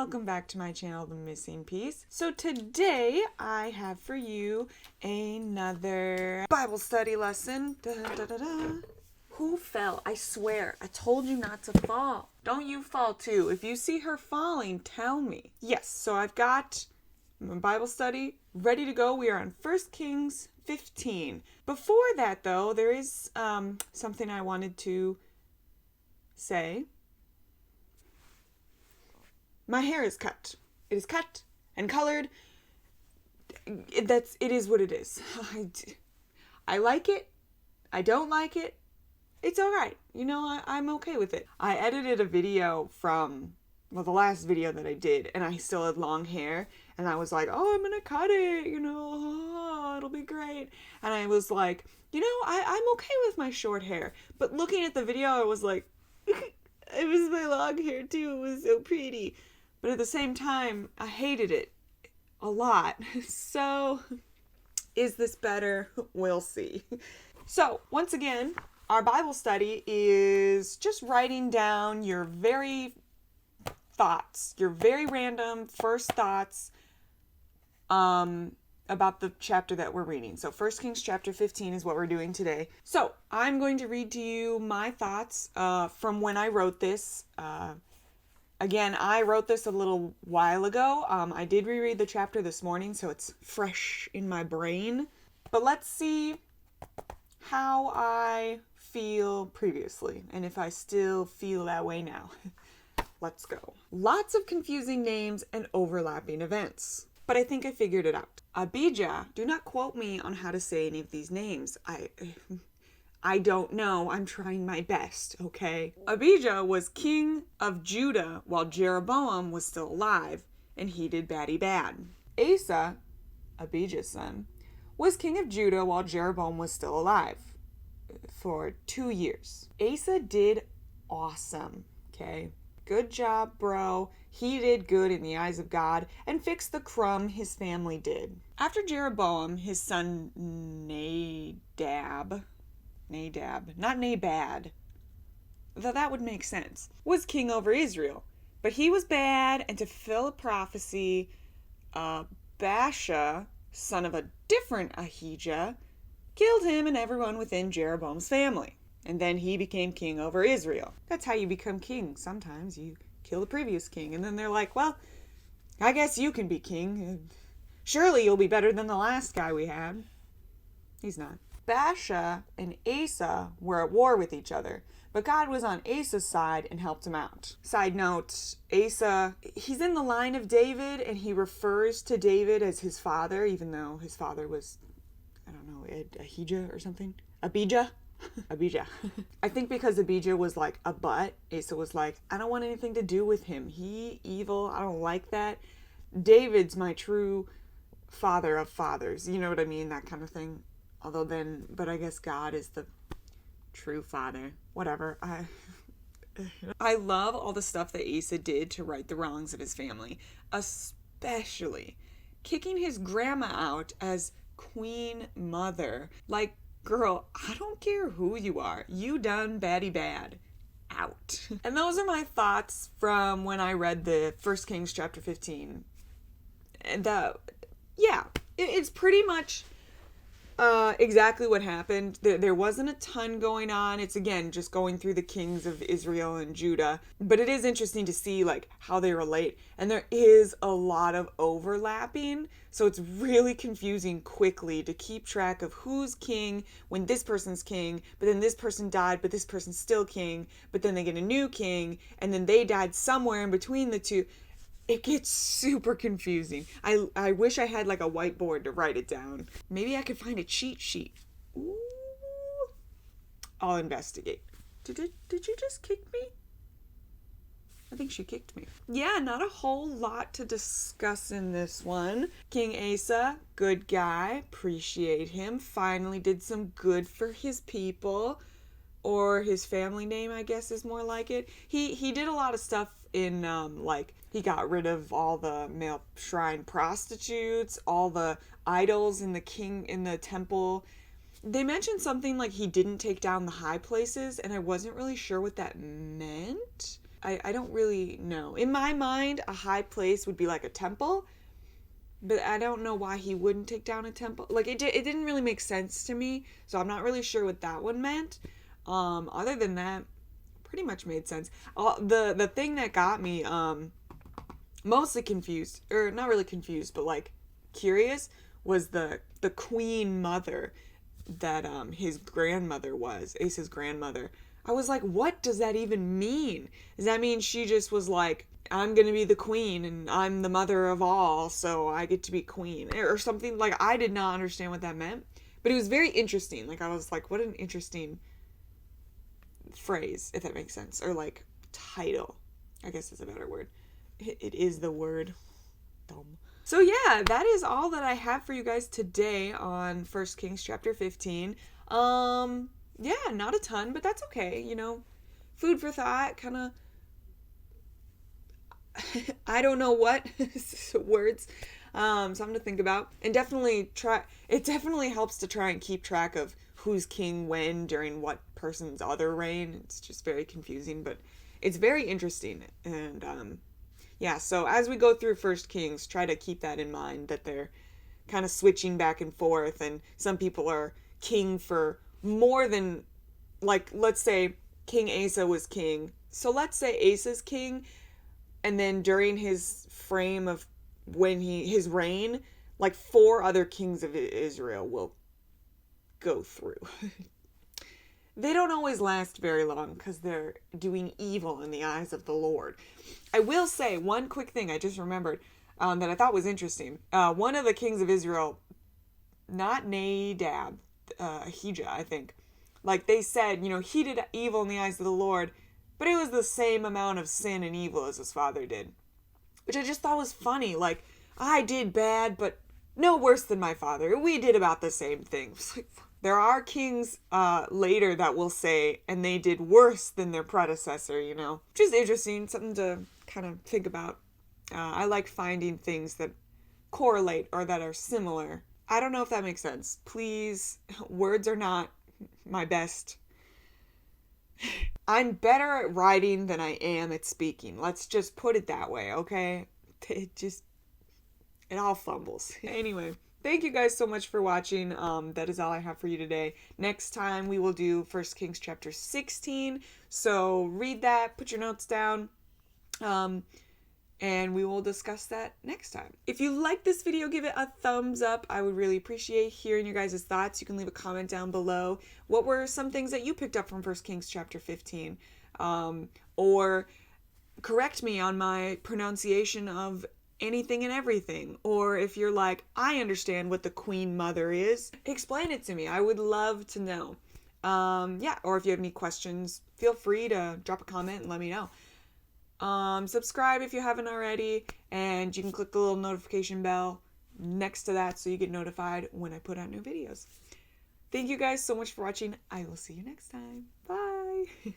welcome back to my channel, The Missing Piece. So today I have for you another Bible study lesson. Who fell? I swear, I told you not to fall. Don't you fall too. If you see her falling, tell me. Yes, so I've got my Bible study ready to go. We are on 1 Kings 15. Before that though, there is something I wanted to say. My hair is cut. It is cut and colored. It is what it is. I like it. I don't like it. It's all right. You know, I'm okay with it. I edited a video from, well, the last video that I did, and I still had long hair, and I was like, oh, I'm gonna cut it, you know, oh, it'll be great. And I was like, you know, I'm okay with my short hair. But looking at the video, I was like, it was my long hair too. It was so pretty. But at the same time, I hated it a lot. So, is this better? We'll see. So, once again, our Bible study is just writing down your very thoughts, your very random first thoughts about the chapter that we're reading. So 1 Kings chapter 15 is what we're doing today. So I'm going to read to you my thoughts from when I wrote this. Again, I wrote this a little while ago. I did reread the chapter this morning, so it's fresh in my brain. But let's see how I feel previously, and if I still feel that way now. Let's go. Lots of confusing names and overlapping events, but I think I figured it out. Abijah, do not quote me on how to say any of these names. I don't know. I'm trying my best, okay? Abijah was king of Judah while Jeroboam was still alive, and he did bad. Asa, Abijah's son, was king of Judah while Jeroboam was still alive for 2 years. Asa did awesome, okay? Good job, bro. He did good in the eyes of God and fixed the crumb his family did. After Jeroboam, his son Nadab, not Nabad, though that would make sense, was king over Israel. But he was bad, and to fulfill a prophecy, Baasha, son of a different Ahijah, killed him and everyone within Jeroboam's family. And then he became king over Israel. That's how you become king. Sometimes you kill the previous king, and then they're like, well, I guess you can be king. Surely you'll be better than the last guy we had. He's not. Baasha and Asa were at war with each other, but God was on Asa's side and helped him out. Side note, Asa, he's in the line of David, and he refers to David as his father, even though his father was, I don't know, Ahijah or something? Abijah? Abijah. I think because Abijah was like a butt, Asa was like, I don't want anything to do with him. He evil. I don't like that. David's my true father of fathers. You know what I mean? That kind of thing. Although then, but I guess God is the true father. Whatever. I love all the stuff that Asa did to right the wrongs of his family. Especially kicking his grandma out as queen mother. Like, girl, I don't care who you are. You done bad. Out. And those are my thoughts from when I read the 1 Kings chapter 15. And it's pretty much exactly what happened. There wasn't a ton going on. It's, again, just going through the kings of Israel and Judah. But it is interesting to see, like, how they relate. And there is a lot of overlapping. So it's really confusing quickly to keep track of who's king when this person's king, but then this person died, but this person's still king, but then they get a new king, and then they died somewhere in between the two. It gets super confusing. I wish I had like a whiteboard to write it down. Maybe I could find a cheat sheet. Ooh. I'll investigate. Did you just kick me? I think she kicked me. Yeah, not a whole lot to discuss in this one. King Asa, good guy, appreciate him. Finally did some good for his people. Or his family name, I guess, is more like it. He did a lot of stuff in, like, he got rid of all the male shrine prostitutes, all the idols in the temple. They mentioned something like he didn't take down the high places, and I wasn't really sure what that meant. I don't really know. In my mind, a high place would be like a temple, but I don't know why he wouldn't take down a temple. Like it didn't really make sense to me, so I'm not really sure what that one meant. Other than that, pretty much made sense. The thing that got me mostly confused, or not really confused, but like curious, was the queen mother that his grandmother was, Asa's grandmother. I was like, what does that even mean? Does that mean she just was like, I'm gonna be the queen and I'm the mother of all, so I get to be queen, or something? Like, I did not understand what that meant, but it was very interesting. Like, I was like, what an interesting phrase, if that makes sense, or like title, I guess is a better word. It is the word. Dumb. So yeah, that is all that I have for you guys today on 1 Kings chapter 15. Yeah, not a ton, but that's okay, you know. Food for thought, kind of I don't know what words, something to think about. And it definitely helps to try and keep track of who's king when during what person's other reign. It's just very confusing, but it's very interesting. And yeah, so as we go through First Kings, try to keep that in mind, that they're kind of switching back and forth, and some people are king for more than, like, let's say King Asa was king. So let's say Asa's king, and then during his frame of his reign, like 4 other kings of Israel will go through. They don't always last very long because they're doing evil in the eyes of the Lord. I will say one quick thing I just remembered that I thought was interesting. One of the kings of Israel, not Nadab, Ahijah, I think, like they said, you know, he did evil in the eyes of the Lord, but it was the same amount of sin and evil as his father did, which I just thought was funny. Like, I did bad, but no worse than my father. We did about the same thing. It's like, there are kings later that will say, and they did worse than their predecessor, you know. Which is interesting, something to kind of think about. I like finding things that correlate or that are similar. I don't know if that makes sense. Please, words are not my best. I'm better at writing than I am at speaking. Let's just put it that way, okay? It all fumbles. Anyway. Thank you guys so much for watching. That is all I have for you today. Next time we will do 1 Kings chapter 16. So read that, put your notes down, and we will discuss that next time. If you like this video, give it a thumbs up. I would really appreciate hearing your guys' thoughts. You can leave a comment down below. What were some things that you picked up from 1 Kings chapter 15? Or correct me on my pronunciation of anything and everything. Or if you're like, I understand what the queen mother is, explain it to me. I would love to know. Yeah, or if you have any questions, feel free to drop a comment and let me know. Subscribe if you haven't already, and you can click the little notification bell next to that so you get notified when I put out new videos. Thank you guys so much for watching. I will see you next time. Bye.